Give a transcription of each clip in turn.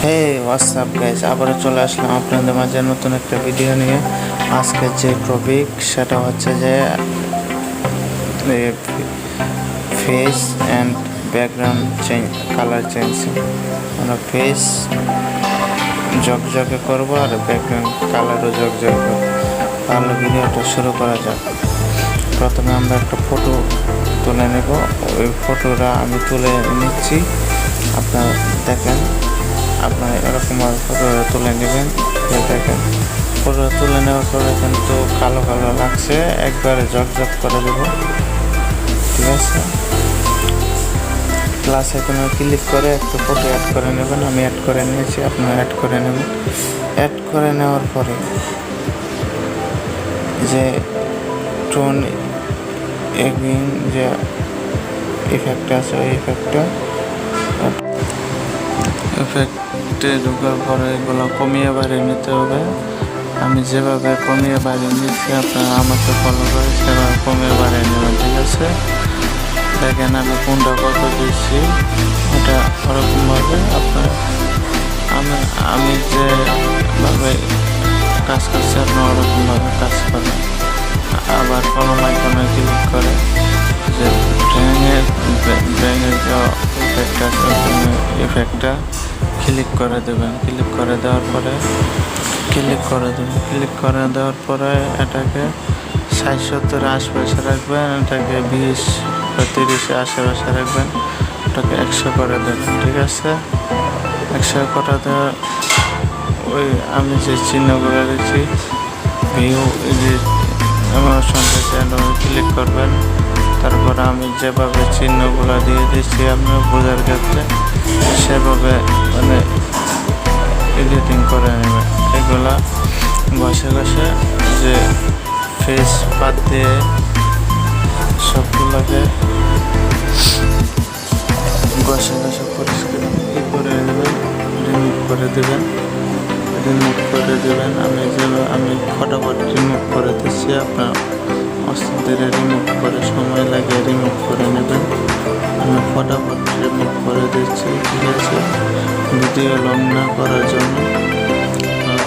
হে WhatsApp guys, আবারও চলে আসলাম আপনাদের মাঝে নতুন একটা ভিডিও নিয়ে। আজকে যে টপিক সেটা হচ্ছে যে face and background colour changing. আমরা ফেস জকজকে করবো আর ব্যাকগ্রাউন্ড কালারও জকজকে করবো। তাহলে ভিডিওটা শুরু করা যাক। প্রথমে আমরা একটা ফটো তুলে নেব। ওই ফটোটা আমি তুলে নিচ্ছি, আপনারা দেখেন। আপনারা এরকমভাবে ফটোটা তুলে নেবেন। দেখেন ফটোটা তুলে নেওয়ার পরে কিন্তু কালো কালো লাগছে, একবারে জকজক করে দেব, ঠিক আছে। প্লাস এখানে ক্লিক করে একটু ফটো অ্যাড করে নেবেন। আমি অ্যাড করে নিয়েছি, আপনারা অ্যাড করে নেবেন। অ্যাড করে নেওয়ার পরে যে টোন এগেইন যে ইফেক্টটা আছে, ওই ইফেক্টে ঢোকার পরে এগুলো কমিয়ে বাড়িয়ে নিতে হবে। আমি যেভাবে কমিয়ে বাড়িয়ে নিচ্ছি আপনারা আমাকে ফলো করে সেভাবে কমিয়ে বাড়িয়ে নেবেন, ঠিক আছে। দেখেন আমি কোনটা কত দিচ্ছি, ওটা ওরকমভাবে আপনার আমি যেভাবে কাজ করছি আপনার ওরকমভাবে কাজ করেন। আবার কোনো আইকনে ক্লিক করে যে ব্যাঙের যে ইফেক্টটা আছে ইফেক্টটা ক্লিক করে দেবেন। ক্লিক করে দেওয়ার পরে এটাকে 60-70 আশেপাশে রাখবেন, এটাকে 20 বা 30 আশেপাশে রাখবেন, ওটাকে 100 করে দেবেন, ঠিক আছে। 100 করে দেওয়ার ওই আমি যে চিহ্নগুলো দিচ্ছি ভিউ এডিট ক্লিক করবেন। তারপর আমি যেভাবে চিহ্নগুলো দিয়ে দিচ্ছি আপনি বোঝার ক্ষেত্রে সেভাবে এডিটিং করে নেবেন। এগুলা ঘষে যে ফেস বাদ দিয়ে সবগুলোকে ঘষে পরিষ্কার করে নেবেন, রিমুভ করে দেবেন। আমি ফটাফট রিমুভ করে দিচ্ছি, আপনার আস্তে ধীরে রিমুভ করে সময় লাগে রিমুভ করে নেবেন। আমি ফটাফট রিমুভ করে দিচ্ছি, ঠিক আছে। ভিডিও লং না করার জন্য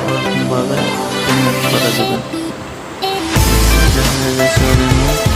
ওরকমভাবে রিমুভ করে দেবেন। হয়ে গেছে রিমুভ।